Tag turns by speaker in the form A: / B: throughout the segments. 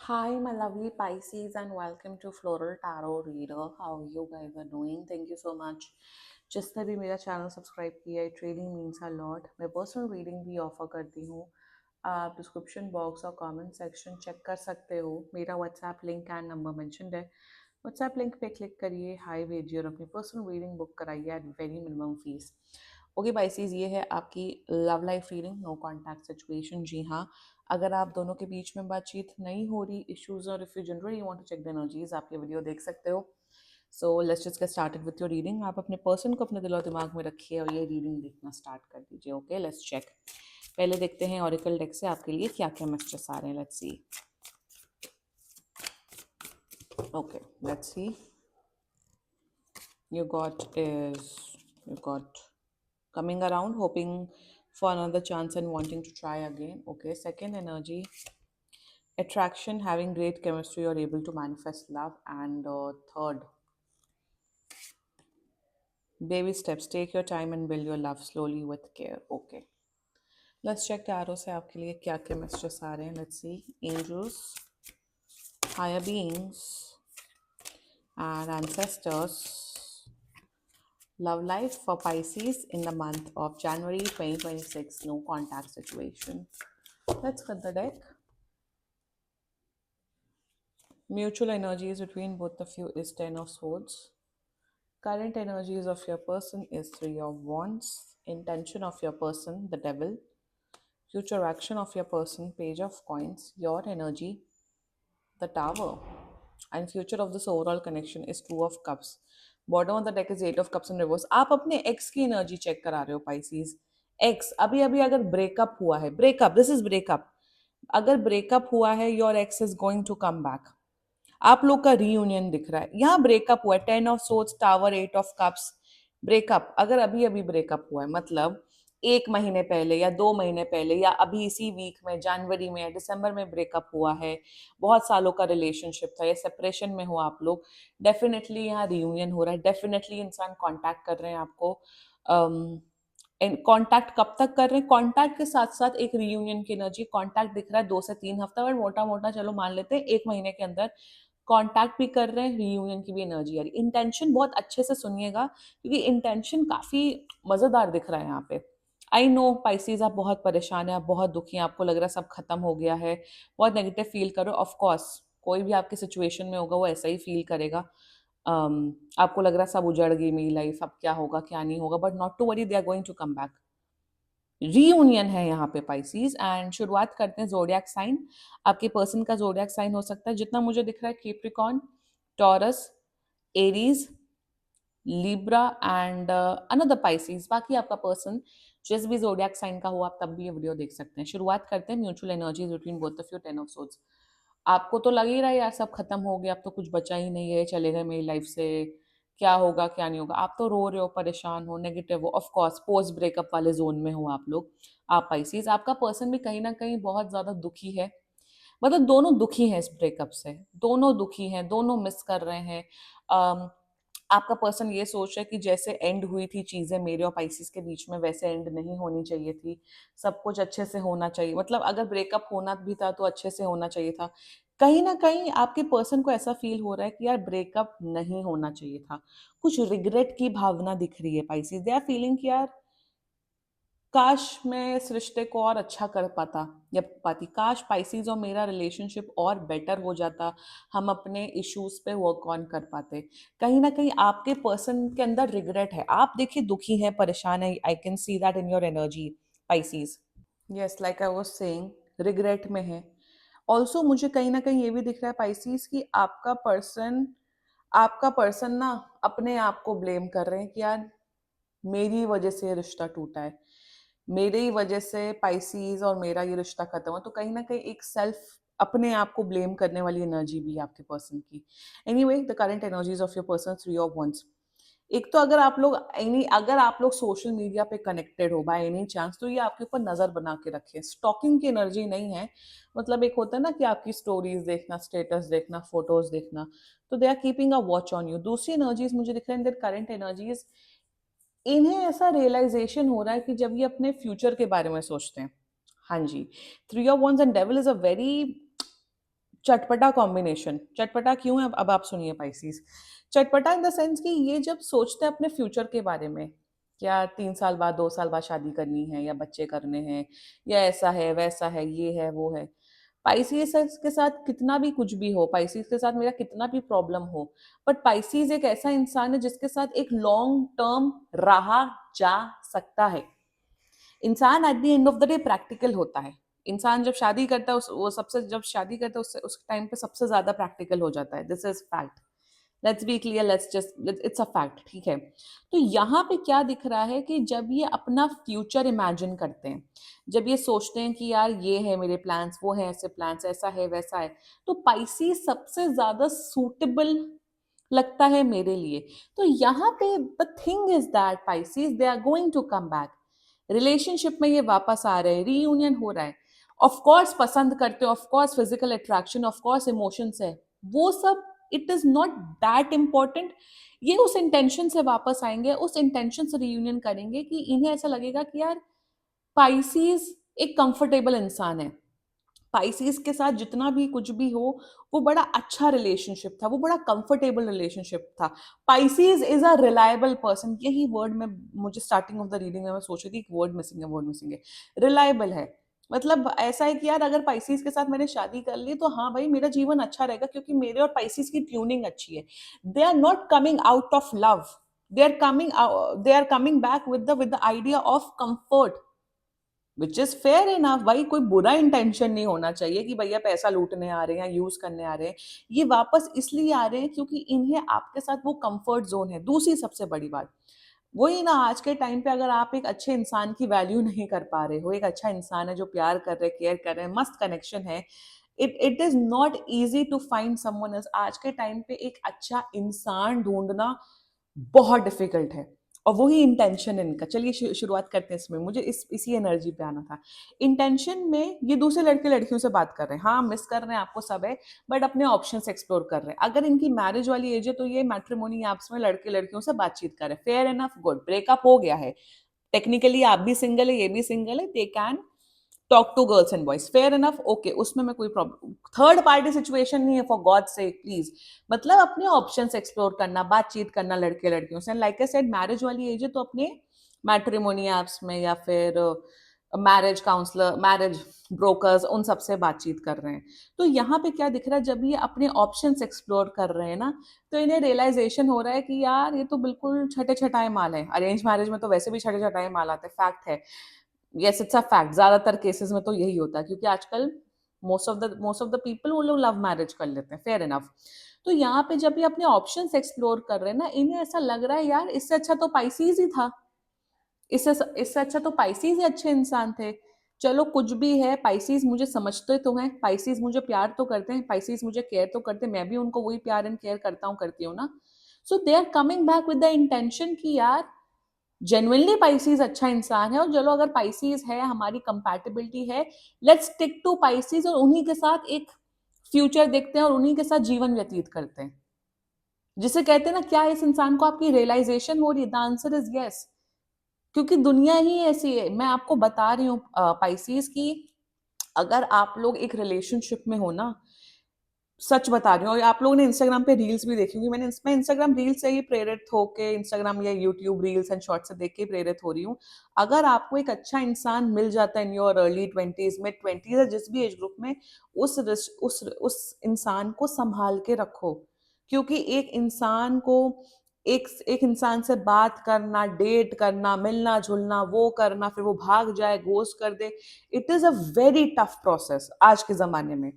A: Hi, my lovely Pisces, and welcome to Floral Tarot Reader. How you guys are doing? Thank you so much. जिसने भी मेरा channel subscribe किया है, it really means a lot. मैं personal reading भी offer करती हूँ. आप डिस्क्रिप्शन बॉक्स और कमेंट सेक्शन चेक कर सकते हो. मेरा WhatsApp link and number mentioned है. व्हाट्सएप लिंक पे क्लिक करिए, हाई भेजिए और अपनी पर्सनल रीडिंग बुक कराइए at very minimum fees. Okay Pisces, ये है आपकी love life reading, no contact situation. जी हाँ, अगर आप दोनों के बीच में बातचीत नहीं हो रही, इश्यूज, और if you generally want to check the energies, आप ये वीडियो देख सकते हो. So let's just get started with your reading. आप अपने पर्सन को अपने दिलो दिमाग में रखिए और ये रीडिंग देखना स्टार्ट कर दीजिए. Okay, let's check. पहले देखते हैं ऑरिकल डेक से आपके लिए क्या क्या मैसेजेस आ रहे हैं. Let's see. Okay, let's see. You got coming around, hoping for another chance and wanting to try again. Okay, second energy, attraction, having great chemistry, or able to manifest love. And third, baby steps, take your time and build your love slowly with care. Okay, let's check tarot से आपके लिए क्या क्या messages आ रहे हैं. Let's see. Angels, higher beings, and ancestors. Love life for Pisces in the month of January 2026. No contact situation. Let's cut the deck. Mutual energies between both of you is Ten of Swords. Current energies of your person is Three of Wands. Intention of your person, the Devil. Future action of your person, Page of Coins. Your energy, the Tower. And future of this overall connection is Two of Cups. Bottom of the deck is Eight of Cups in reverse. आप अपने x की energy check करा रहे हो Pisces. X अभी अभी अगर breakup हुआ है, ब्रेकअप, दिस इज ब्रेकअप. अगर ब्रेकअप हुआ है, your ex is going to come back. आप लोग का रीयूनियन दिख रहा है. यहाँ ब्रेकअप हुआ है, 10 of Swords, tower, 8 of Cups. Breakup अगर अभी अभी ब्रेकअप हुआ है, मतलब 1 महीने पहले या 2 महीने पहले या अभी इसी वीक में, जनवरी में या दिसंबर में ब्रेकअप हुआ है, बहुत सालों का रिलेशनशिप था या सेपरेशन में हो आप लोग, डेफिनेटली यहाँ रियूनियन हो रहा है. डेफिनेटली इंसान कांटेक्ट कर रहे हैं आपको. कांटेक्ट कब तक कर रहे हैं? कांटेक्ट के साथ साथ एक रियूनियन की एनर्जी. कांटेक्ट दिख रहा है 2 से 3 हफ्ता, बट मोटा मोटा चलो मान लेते हैं 1 महीने के अंदर कांटेक्ट भी कर रहे हैं, रियूनियन की भी एनर्जी आ रही. इंटेंशन बहुत अच्छे से सुनिएगा, क्योंकि इंटेंशन काफी मजेदार दिख रहा है यहाँ पे. आई नो पाइसीज, आप बहुत परेशान है, आप बहुत दुखी हैं, आपको लग रहा है सब खत्म हो गया है, बहुत नेगेटिव फील करो. ऑफ कोर्स कोई भी आपकी सिचुएशन में होगा वो ऐसा ही फील करेगा. आपको लग रहा है सब उजड़ गई मेरी लाइफ, अब क्या होगा क्या नहीं होगा, but not to worry, they are going to come back. Reunion है यहाँ पे पाइसीज. एंड शुरुआत करते हैं जोडियाक साइन. आपके पर्सन का जोडियाक साइन हो सकता है, जितना मुझे दिख रहा है, Capricorn, taurus, Aries, Libra and another Pisces. बाकी आपका पर्सन जिस भी जोडियाक साइन का हो, आप तब भी ये वीडियो देख सकते हैं. शुरुआत करते हैं mutual energies between both of you. 10 of Swords. आपको तो लग ही रहा है यार सब खत्म हो गया, अब तो कुछ बचा ही नहीं है, चले गए मेरी लाइफ से, क्या होगा क्या नहीं होगा. आप तो रो रहे हो, परेशान हो, नेगेटिव हो. ऑफ कोर्स पोस्ट ब्रेकअप वाले जोन में हो आप लोग. आप पाइसीज, आपका पर्सन भी कहीं ना कहीं बहुत ज्यादा दुखी है. मतलब दोनों दुखी हैं इस ब्रेकअप से, दोनों दुखी हैं, दोनों मिस कर रहे हैं. अम, आपका पर्सन ये सोच रहा है कि जैसे एंड हुई थी चीजें मेरे और पाइसिस के बीच में, वैसे एंड नहीं होनी चाहिए थी. सब कुछ अच्छे से होना चाहिए, मतलब अगर ब्रेकअप होना भी था तो अच्छे से होना चाहिए था. कहीं ना कहीं आपके पर्सन को ऐसा फील हो रहा है कि यार ब्रेकअप नहीं होना चाहिए था. कुछ रिग्रेट की भावना दिख रही है पाइसिस. दे आर फीलिंग कि यार काश मैं इस रिश्ते को और अच्छा कर पाता या पाती, काश पाइसीज और मेरा रिलेशनशिप और बेटर हो जाता, हम अपने इश्यूज पे वर्क ऑन कर पाते. कहीं ना कहीं आपके पर्सन के अंदर रिग्रेट है. आप देखिए दुखी है, परेशान है. I can see that in your energy Pisces. Yes, like I was saying, regret में है. ऑल्सो मुझे कहीं ना कहीं ये भी दिख रहा है पाइसीज कि आपका पर्सन ना अपने आप को ब्लेम कर रहे हैं कि यार मेरी वजह से ये रिश्ता टूटा है, मेरे ही वजह से पाइसीज और मेरा ये रिश्ता खत्म हुआ. तो कहीं ना कहीं एक सेल्फ, अपने आप को ब्लेम करने वाली एनर्जी भी है आपके पर्सन की. Anyway, the current energies of your person, three of wands. एक तो अगर आप लोग सोशल मीडिया पे कनेक्टेड हो बाय एनी चांस, तो ये आपके ऊपर नजर बना के रखे. स्टॉकिंग की एनर्जी नहीं है, मतलब एक होता है ना कि आपकी स्टोरीज देखना, स्टेटस देखना, फोटोज देखना, तो they are keeping a watch on you. दूसरी एनर्जीज मुझे दिख रहा है, करंट एनर्जीज, इन्हें ऐसा रियलाइजेशन हो रहा है कि जब ये अपने फ्यूचर के बारे में सोचते हैं. हाँ जी. Three of wands and devil is a very चटपटा कॉम्बिनेशन। चटपटा क्यों है, अब आप सुनिए पाइसेस। चटपटा इन द सेंस कि ये जब सोचते हैं अपने फ्यूचर के बारे में, क्या 3 साल बाद 2 साल बाद शादी करनी है या बच्चे करने हैं, या ऐसा है वैसा है ये है वो है। पाइसेस के साथ कितना भी कुछ भी हो, पाइसेस के साथ मेरा कितना भी प्रॉब्लम हो, बट पाइसेस एक ऐसा इंसान है जिसके साथ एक लॉन्ग टर्म रहा जा सकता है। इंसान eight the end of the day practical होता है। इंसान जब शादी करता है वो सबसे जब शादी करता है उससे उस टाइम पे सबसे ज्यादा प्रैक्टिकल हो जाता है। This is fact. Let's be clear, let's just it's a fact, ठीक है। तो यहाँ पे क्या दिख रहा है कि जब ये अपना फ्यूचर इमेजिन करते हैं, जब ये सोचते हैं कि यार ये है मेरे प्लान्स, वो है ऐसे प्लान्स, ऐसा है वैसा है, तो पाइसेस सबसे ज्यादा सूटेबल लगता है मेरे लिए। तो यहाँ पे the thing is that Pisces they are going to come back. Relationship में ये वापस आ रहे हैं, रीयूनियन हो रहा है। ऑफ कोर्स पसंद करते हो, of course physical attraction, of course emotions है, वो सब it is not that important. ये उस इंटेंशन से वापस आएंगे, उस इंटेंशन से रीयूनियन करेंगे कि इन्हें ऐसा लगेगा कि यार पाइसीज एक कंफर्टेबल इंसान है। पाइसेस के साथ जितना भी कुछ भी हो, वो बड़ा अच्छा रिलेशनशिप था, वो बड़ा कंफर्टेबल रिलेशनशिप था। Pisces is a reliable person, यही वर्ड में मुझे स्टार्टिंग ऑफ द रीडिंग में मैं सोच रही थी, वर्ड मिसिंग है, वर्ड मिसिंग है। रिलायबल है, मतलब ऐसा है कि यार अगर पाइसेस के साथ मैंने शादी कर ली तो हाँ भाई मेरा जीवन अच्छा रहेगा, क्योंकि मेरे और पाइसेस की ट्यूनिंग अच्छी है। They are not coming out of love, they are coming back with the idea of comfort, which is fair enough. भाई कोई बुरा इंटेंशन नहीं होना चाहिए कि भैया पैसा लूटने आ रहे हैं, यूज करने आ रहे हैं। ये वापस इसलिए आ रहे हैं क्योंकि इन्हें आपके साथ वो कंफर्ट जोन है। दूसरी सबसे बड़ी बात वही ना, आज के टाइम पे अगर आप एक अच्छे इंसान की वैल्यू नहीं कर पा रहे हो, एक अच्छा इंसान है जो प्यार कर रहे, केयर कर रहे हैं, मस्त कनेक्शन है, it is not easy to find someone else. आज के टाइम पे एक अच्छा इंसान ढूंढना बहुत डिफिकल्ट है। और वही इंटेंशन है इनका। चलिए शुरुआत करते हैं इसमें, मुझे इसी एनर्जी पे आना था। इंटेंशन में ये दूसरे लड़के लड़कियों से बात कर रहे हैं, हाँ मिस कर रहे हैं आपको सब है, बट अपने ऑप्शंस एक्सप्लोर कर रहे हैं। अगर इनकी मैरिज वाली एज है तो ये मैट्रिमोनी ऐप्स में लड़के लड़कियों से बातचीत कर रहे हैं, फेयर एनफ, गुड। ब्रेकअप हो गया है, टेक्निकली आप भी सिंगल है, ये भी सिंगल है, they can talk to girls and boys, fair enough, okay, उसमें मैं कोई प्रॉब्लम, थर्ड पार्टी सिचुएशन नहीं है, फॉर गॉड से प्लीज। मतलब अपने ऑप्शंस एक्सप्लोर करना, बातचीत करना लड़के लड़कियों से। लाइक आई सेड मैरिज वाली एज है तो अपने मैट्रिमोनी एप्स में या फिर मैरिज काउंसलर, मैरिज ब्रोकर्स, उन सबसे बातचीत कर रहे हैं। तो यहाँ पे क्या दिख रहा है, जब ये अपने ऑप्शंस एक्सप्लोर कर रहे हैं ना, तो इन्हें रियलाइजेशन हो रहा है कि यार ये तो बिल्कुल छठे छठाए माल है। अरेंज मैरिज में तो वैसे भी छठे छठाए माल आते हैं, फैक्ट है। यस इट्स अ फैक्ट, ज्यादातर केसेस में तो यही होता है, क्योंकि आजकल मोस्ट ऑफ द पीपल वो लोग लव मैरिज कर लेते हैं, फेयर इनफ। तो यहाँ पे जब ये अपने ऑप्शंस एक्सप्लोर कर रहे हैं ना, इन्हें ऐसा लग रहा है यार इससे अच्छा तो पाइसीज ही था, इससे इससे अच्छा तो पाइसीज ही अच्छे इंसान थे। चलो कुछ भी है, पाइसीज मुझे समझते तो हैं, पाइसीज मुझे प्यार तो करते हैं, पाइसीज मुझे केयर तो करते हैं, मैं भी उनको वही प्यार एंड केयर करता हूँ, करती हूँ ना। So they are coming back with the intention कि यार जेन्युइनली पाइसीज अच्छा इंसान है, और चलो अगर पाइसीज है, हमारी कंपैटिबिलिटी है, लेट्स स्टिक टू पाइसीज और उन्हीं के साथ एक फ्यूचर देखते हैं और उन्हीं के साथ जीवन व्यतीत करते हैं। जिसे कहते हैं ना, क्या इस इंसान को आपकी रियलाइजेशन हो रही है? द आंसर इज यस, क्योंकि दुनिया ही ऐसी है। मैं आपको बता रही हूँ पाइसीज की, अगर आप लोग एक रिलेशनशिप में हो ना, सच बता रही हूँ, और आप लोगों ने इंस्टाग्राम पे रील्स भी देखी होंगी, मैं इंस्टाग्राम रील्स से ही प्रेरित होके, इंस्टाग्राम या यूट्यूब रील्स एंड शॉर्ट्स से देख के प्रेरित हो रही हूँ। अगर आपको एक अच्छा इंसान मिल जाता है इन योर अर्ली ट्वेंटीज में, ट्वेंटीज या जिस भी एज ग्रुप में, उस इंसान को संभाल के रखो। क्योंकि एक इंसान को, एक इंसान से बात करना, डेट करना, मिलना जुलना, वो करना, फिर वो भाग जाए, गोस्ट कर दे, it is a very tough process आज के जमाने में।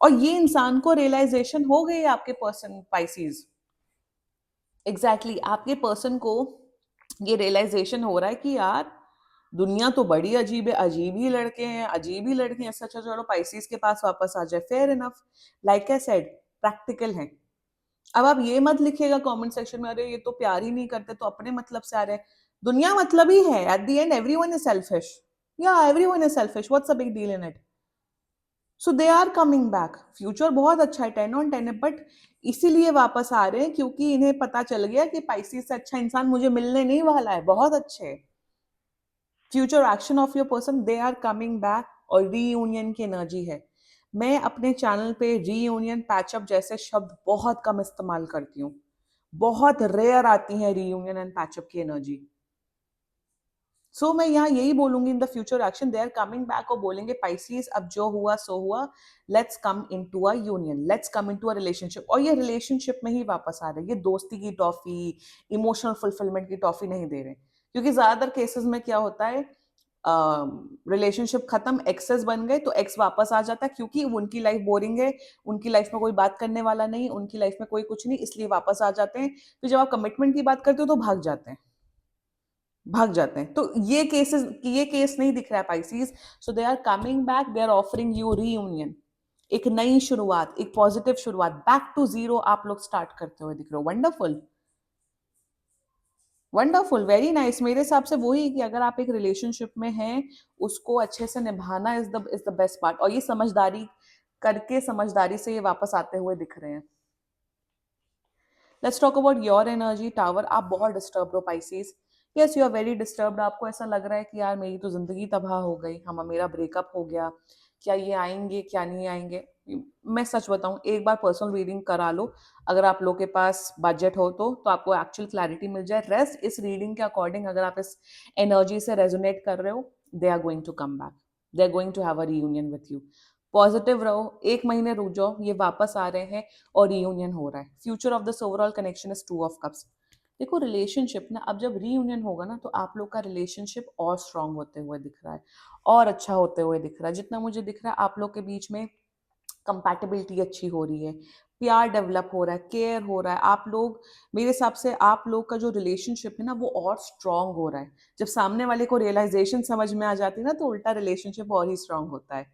A: और ये इंसान को रियलाइजेशन हो गई, आपके पर्सन पाइसीज, एग्जैक्टली exactly, आपके पर्सन को ये रियलाइजेशन हो रहा है कि यार दुनिया तो बड़ी अजीब है, अजीब ही लड़के हैं, अजीब ही लड़के हैं, अच्छा चलो पाइसीज के पास वापस आ जाए, fair enough. Like I said, practical है। अब आप ये मत लिखिएगा कमेंट सेक्शन में, अरे ये तो प्यार ही नहीं करते, तो अपने मतलब से आ रहे हैं। दुनिया मतलब ही है, at the end everyone is selfish, या everyone is selfish, what's a big deal in it. So they are coming back, future बहुत अच्छा है, 10 on 10 है, बट इसीलिए वापस आ रहे हैं क्योंकि इन्हें पता चल गया कि पाइसिस से अच्छा इंसान मुझे मिलने नहीं वाला है, बहुत अच्छे। Future action of your person, they are coming back, और रीयूनियन की एनर्जी है। मैं अपने चैनल पे रीयूनियन पैचअप जैसे शब्द बहुत कम इस्तेमाल करती हूँ। बहुत रेयर आती है रीयूनियन एंड पैचअप की एनर्जी। सो मैं यहाँ यही बोलूंगी, in the future action they are coming back और बोलेंगे पाइसीज अब जो हुआ सो हुआ, let's come into a union, let's come into a relationship. और ये रिलेशनशिप में ही वापस आ रहे हैं, ये दोस्ती की टॉफी, इमोशनल फुलफिलमेंट की टॉफी नहीं दे रहे, क्योंकि ज्यादातर केसेस में क्या होता है, रिलेशनशिप खत्म, एक्सेस बन गए तो एक्स वापस आ जाता है, क्योंकि उनकी लाइफ बोरिंग है, उनकी लाइफ में कोई बात करने वाला नहीं, उनकी लाइफ में कोई कुछ नहीं, इसलिए वापस आ जाते हैं। फिर जब आप कमिटमेंट की बात करते हो तो भाग जाते हैं, भाग जाते हैं। तो ये केस नहीं दिख रहा है Pisces. So they are coming back, they are offering you reunion, एक नई शुरुआत, एक पॉजिटिव शुरुआत, बैक टू जीरो आप लोग स्टार्ट करते हुए दिख रहे हो। Wonderful, wonderful, very nice. मेरे हिसाब से वही कि अगर आप एक रिलेशनशिप में हैं, उसको अच्छे से निभाना इज द बेस्ट पार्ट। और ये समझदारी करके, समझदारी से ये वापस आते हुए दिख रहे हैं। Let's talk about your energy tower. आप बहुत डिस्टर्ब हो Pisces. Yes, you are very disturbed. आपको ऐसा लग रहा है कि यार मेरी तो जिंदगी तबाह हो गई, हम मेरा ब्रेकअप हो गया, क्या ये आएंगे क्या नहीं आएंगे। मैं सच बताऊं, एक बार पर्सनल रीडिंग करा लो, अगर आप लोग के पास बजट हो तो आपको एक्चुअल क्लैरिटी मिल जाए। रेस्ट इस रीडिंग के अकॉर्डिंग, अगर आप इस एनर्जी से रेजोनेट कर रहे हो, they are going to come back, they are going to have a reunion with you. Positive रहो, एक महीने रुक जाओ, ये वापस आ रहे हैं और रीयूनियन हो रहा है। Future of this overall connection is two of cups. देखो रिलेशनशिप ना, अब जब रीयूनियन होगा ना, तो आप लोग का रिलेशनशिप और स्ट्रांग होते हुए दिख रहा है, और अच्छा होते हुए दिख रहा है। जितना मुझे दिख रहा है आप लोग के बीच में कंपैटिबिलिटी अच्छी हो रही है, प्यार डेवलप हो रहा है, केयर हो रहा है। आप लोग, मेरे हिसाब से आप लोग का जो रिलेशनशिप है ना, वो और स्ट्रांग हो रहा है। जब सामने वाले को रियलाइजेशन समझ में आ जाती है ना, तो उल्टा रिलेशनशिप और ही स्ट्रांग होता है।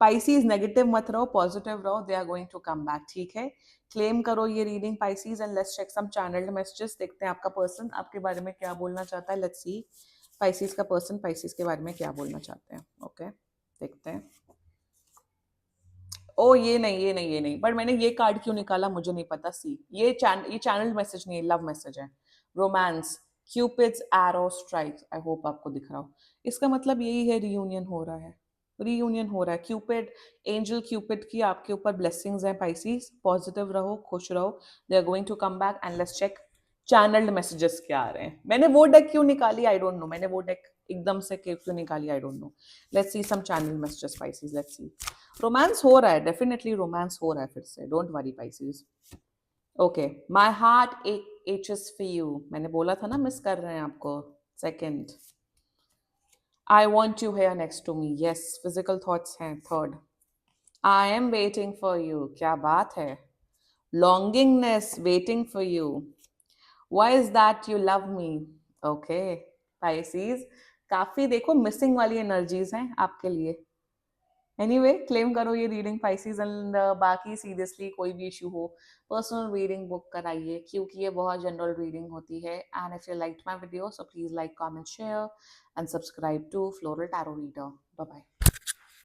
A: पाइसीज नेगेटिव मत रहो, पॉजिटिव रहो, they are going to come back. ठीक है, क्लेम करो ये reading Pisces and let's check some channelled messages. देखते हैं आपका पर्सन आपके बारे में क्या बोलना चाहता है। लेट्स सी पाइसीज का पर्सन पाइसीज के बारे में क्या बोलना चाहते हैं। ओके, देखते हैं। ओ ये नहीं, ये नहीं, ये नहीं, पर मैंने ये कार्ड क्यों निकाला मुझे नहीं पता। सी ये चैनल मैसेज नहीं है, लव मैसेज है। Romance, cupids arrow strike. I hope आपको दिख रहा हो। इसका मतलब यही है, रीयूनियन हो रहा है, रीयूनियन हो रहा है। क्यूपिड, एंजल क्यूपिड की आपके ऊपर ब्लेसिंग्स हैं पाइसीज। पॉजिटिव रहो, खुश रहो, they are going to come back. And let's check channelled messages क्या आ रहे हैं। मैंने वो डेक क्यों निकाली आई डोंट नो, मैंने वो डेक एकदम से क्यों निकाली I don't know. Let's see some channel messages Pisces, let's see. Romance हो रहा है, डेफिनेटली रोमांस हो रहा है फिर से, don't worry Pisces. Okay, my heart aches for you, मैंने बोला था ना मिस कर रहे हैं आपको। Second, I want you here next to me, yes physical thoughts हैं। Third, I am waiting for you, क्या बात है। Longingness, waiting for you, why is that you love me. Okay Pisces, काफी देखो मिसिंग वाली एनर्जीज हैं आपके लिए। एनीवे क्लेम करो ये रीडिंग पाइसीज एंड बाकी सीरियसली कोई भी इशू हो, पर्सनल रीडिंग बुक कराइए, क्योंकि ये बहुत जनरल रीडिंग होती है। And if you like my video, so please like, comment, share and subscribe to floral tarot reader. Bye bye.